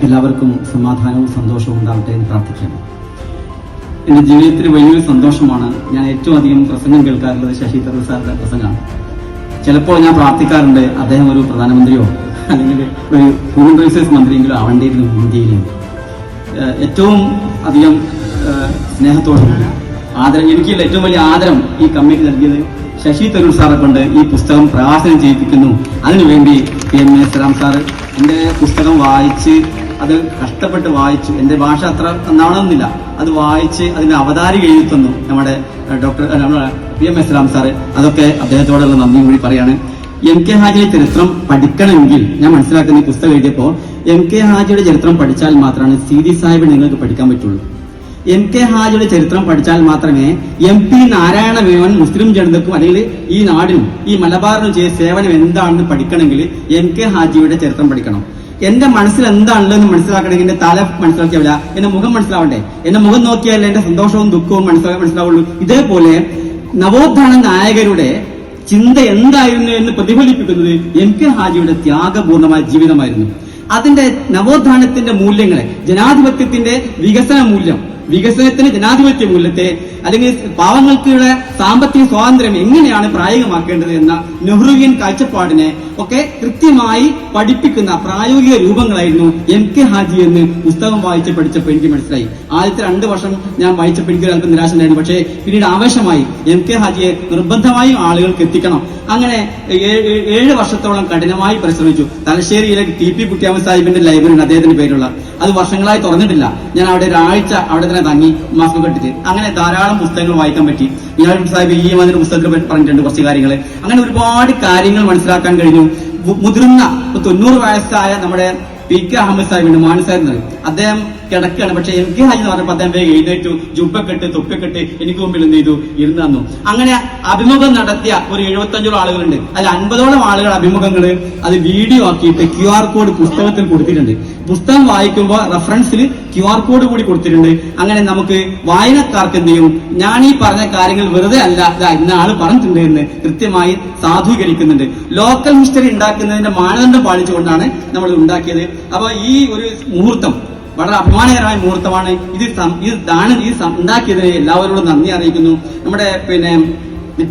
എല്ലാവർക്കും സമാധാനവും സന്തോഷവും ഉണ്ടാവട്ടെ എന്ന് പ്രാർത്ഥിക്കുന്നു. എൻ്റെ ജീവിതത്തിൽ വലിയൊരു സന്തോഷമാണ്. ഞാൻ ഏറ്റവും അധികം പ്രസംഗം കേൾക്കാറുള്ളത് ശശി തരൂർ സാറിന്റെ പ്രസംഗമാണ്. ചിലപ്പോൾ ഞാൻ പ്രാർത്ഥിക്കാറുണ്ട് അദ്ദേഹം ഒരു പ്രധാനമന്ത്രിയോ അല്ലെങ്കിൽ ഒരു ഹ്യൂമൻ റിസോഴ്സ് മന്ത്രിയെങ്കിലും ആവേണ്ടിയിരുന്നു ഇന്ത്യയിൽ. ഏറ്റവും അധികം സ്നേഹത്തോടും ആദരം, എനിക്കുള്ള ഏറ്റവും വലിയ ആദരം ഈ കമ്മിറ്റി നൽകിയത് ശശി തരൂർ സാറെ കൊണ്ട് ഈ പുസ്തകം പ്രകാശനം ചെയ്യിപ്പിക്കുന്നു. അതിനുവേണ്ടി PMA ശ്രീറാം സാറ് എൻ്റെ പുസ്തകം വായിച്ച്, അത് കഷ്ടപ്പെട്ട് വായിച്ചു. എൻ്റെ ഭാഷ അത്ര നന്നാവണമെന്നില്ല, അത് വായിച്ച് അതിന്റെ അവതാരിക എഴുതി തന്നു നമ്മുടെ PMA ശ്രീറാം സാറ്. അതൊക്കെ അദ്ദേഹത്തോടുള്ള നന്ദി കൂടി പറയാണ്. MK ഹാജിയുടെ ചരിത്രം പഠിക്കണമെങ്കിൽ ഞാൻ മനസ്സിലാക്കുന്ന ഈ പുസ്തകം എഴുതിയപ്പോൾ MK ഹാജിയുടെ ചരിത്രം പഠിച്ചാൽ മാത്രമാണ് CD സാഹിബ് നിങ്ങൾക്ക് പഠിക്കാൻ പറ്റുള്ളൂ. MK ഹാജിയുടെ ചരിത്രം പഠിച്ചാൽ മാത്രമേ MP നാരായണ മേനോൻ മുസ്ലിം ജനതക്കും അല്ലെങ്കിൽ ഈ നാടിനും ഈ മലബാറിനും ചെയ്ത സേവനം എന്താണെന്ന് പഠിക്കണമെങ്കിൽ MK ഹാജിയുടെ ചരിത്രം പഠിക്കണം. എന്റെ മനസ്സിൽ എന്താണുള്ളതെന്ന് മനസ്സിലാക്കണമെങ്കിൽ എന്റെ തല മനസ്സിലാക്കിയാവില്ല, എന്റെ മുഖം മനസ്സിലാവണ്ടേ. എന്റെ മുഖം നോക്കിയാലേ എന്റെ സന്തോഷവും ദുഃഖവും മനസ്സിലാവുള്ളൂ. ഇതേപോലെ നവോത്ഥാന നായകരുടെ ചിന്ത എന്തായിരുന്നു എന്ന് പ്രതിഫലിപ്പിക്കുന്നത് MK ഹാജിയുടെ ത്യാഗപൂർണമായ ജീവിതമായിരുന്നു. അതിന്റെ നവോത്ഥാനത്തിന്റെ മൂല്യങ്ങളെ, ജനാധിപത്യത്തിന്റെ വികസന മൂല്യം, വികസനത്തിന് ജനാധിപത്യ മൂല്യത്തെ അല്ലെങ്കിൽ പാവങ്ങൾക്കുള്ള സാമ്പത്തിക സ്വാതന്ത്ര്യം എങ്ങനെയാണ് പ്രായോഗികമാക്കേണ്ടത് എന്ന നെഹ്റുവിയൻ കാഴ്ചപ്പാടിനെ ഒക്കെ കൃത്യമായി പഠിപ്പിക്കുന്ന പ്രായോഗിക രൂപങ്ങളായിരുന്നു MK ഹാജി എന്ന് പുസ്തകം വായിച്ച് പഠിച്ചപ്പോൾ എനിക്ക് മനസ്സിലായി. ആദ്യത്തെ 2 വർഷം ഞാൻ വായിച്ചപ്പോൾ എനിക്ക് അല്പം നിരാശ ഉണ്ടായിരുന്നു. പക്ഷേ പിന്നീട് ആവേശമായി MK ഹാജിയെ നിർബന്ധമായും ആളുകൾക്ക് എത്തിക്കണം. അങ്ങനെ 7 വർഷത്തോളം കഠിനമായി പരിശ്രമിച്ചു. തലശ്ശേരിയിലെ TP കുട്ടിയാമ സാഹിബിന്റെ ലൈബ്രറി അദ്ദേഹത്തിന്റെ പേരുള്ള, അത് വർഷങ്ങളായി തുറന്നിട്ടില്ല. ഞാൻ അവിടെ ഒരാഴ്ച അവിടെ തന്നെ തങ്ങി മാസ്ക് കെട്ടിട്ട്. അങ്ങനെ ധാരാളം പുസ്തകങ്ങൾ വായിക്കാൻ പറ്റി. സാഹിബ് ഈ അതിന്റെ പുസ്തകത്തിൽ പറഞ്ഞിട്ടുണ്ട് കുറച്ച് കാര്യങ്ങൾ. അങ്ങനെ ഒരുപാട് കാര്യങ്ങൾ മനസ്സിലാക്കാൻ കഴിഞ്ഞു. മുതിർന്ന 90 വയസ്സായ നമ്മുടെ PK അഹമ്മദ് സാഹിബിന്റെ മാൻ സാഹിബ്, അദ്ദേഹം കിടക്കുകയാണ്. പക്ഷെ MK ഹാജി എന്ന് പറഞ്ഞപ്പോൾ അദ്ദേഹം വേഗം എഴുന്നേറ്റു, ജുബ്ബക്കെട്ട് തൊപ്പിക്കെട്ട് എനിക്ക് മുമ്പിൽ എന്ത് ചെയ്തു, ഇരുന്ന് തന്നു. അങ്ങനെ അഭിമുഖം നടത്തിയ ഒരു 75 ആളുകളുണ്ട്. അതിൽ 50ഓളം ആളുകൾ അഭിമുഖങ്ങൾ അത് വീഡിയോ ആക്കിയിട്ട് QR കോഡ് പുസ്തകത്തിൽ കൊടുത്തിട്ടുണ്ട്. പുസ്തകം വായിക്കുമ്പോൾ റെഫറൻസിൽ QR കോഡ് കൂടി കൊടുത്തിട്ടുണ്ട്. അങ്ങനെ നമുക്ക് വായനക്കാർക്ക് എന്ത് ചെയ്യും, ഞാൻ ഈ പറഞ്ഞ കാര്യങ്ങൾ വെറുതെ അല്ല, ഇന്ന ആള് പറഞ്ഞിട്ടുണ്ട് എന്ന് കൃത്യമായി സാധൂകരിക്കുന്നുണ്ട്. ലോക്കൽ ഹിസ്റ്ററി ഉണ്ടാക്കുന്നതിന്റെ മാനദണ്ഡം പാലിച്ചുകൊണ്ടാണ് നമ്മൾ ഉണ്ടാക്കിയത്. അപ്പൊ ഈ ഒരു മുഹൂർത്തം വളരെ അഭിമാനകരമായ മുഹൂർത്തമാണ്. ഇത് ഉണ്ടാക്കിയതിന് എല്ലാവരോടും നന്ദി അറിയിക്കുന്നു. നമ്മുടെ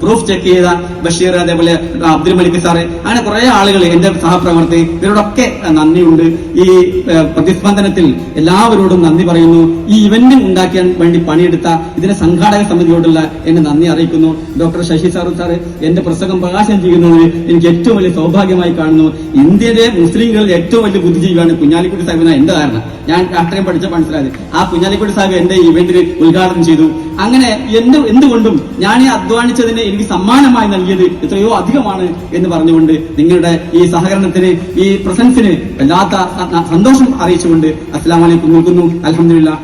പ്രൂഫ് ചെക്ക് ചെയ്ത ബഷീർ, അതേപോലെ അബ്ദുൽ മലിക് സാറ്, അങ്ങനെ കുറെ ആളുകൾ, എന്റെ സഹപ്രവർത്തകർ, ഇവരോടൊക്കെ നന്ദിയുണ്ട്. ഈ പ്രതിസ്പന്ദനത്തിൽ എല്ലാവരോടും നന്ദി പറയുന്നു. ഈ ഇവന്റ് ഉണ്ടാക്കാൻ വേണ്ടി പണിയെടുത്ത ഇതിന്റെ സംഘാടക സമിതിയോടുള്ള എന്നെ നന്ദി അറിയിക്കുന്നു. ഡോക്ടർ ശശി സാറു സാറ് എന്റെ പ്രസംഗം പ്രകാശനം ചെയ്യുന്നതിന് എനിക്ക് ഏറ്റവും വലിയ സൗഭാഗ്യമായി കാണുന്നു. ഇന്ത്യയിലെ മുസ്ലിങ്ങളിൽ ഏറ്റവും വലിയ ബുദ്ധിജീവിയാണ് കുഞ്ഞാലിക്കുട്ടി സാഹിബ് എന്റെ ധാരണ. ഞാൻ രാഷ്ട്രീയം പഠിച്ച മനസ്സിലായത് ആ കുഞ്ഞാലിക്കുട്ടി സാഹിബ് എന്റെ ഇവന്റിന് ഉദ്ഘാടനം ചെയ്തു. അങ്ങനെ എന്തുകൊണ്ടും ഞാൻ ഈ അധ്വാനിച്ചതിന് എനിക്ക് സമ്മാനമായി നൽകിയത് എത്രയോ അധികമാണ് എന്ന് പറഞ്ഞുകൊണ്ട് നിങ്ങളുടെ ഈ സഹകരണത്തിന്, ഈ പ്രസൻസിന് വല്ലാത്ത സന്തോഷം അറിയിച്ചുകൊണ്ട് അസ്സലാമു അലൈക്കും നിൽക്കുന്നു. അൽഹംദുലില്ലാഹ്.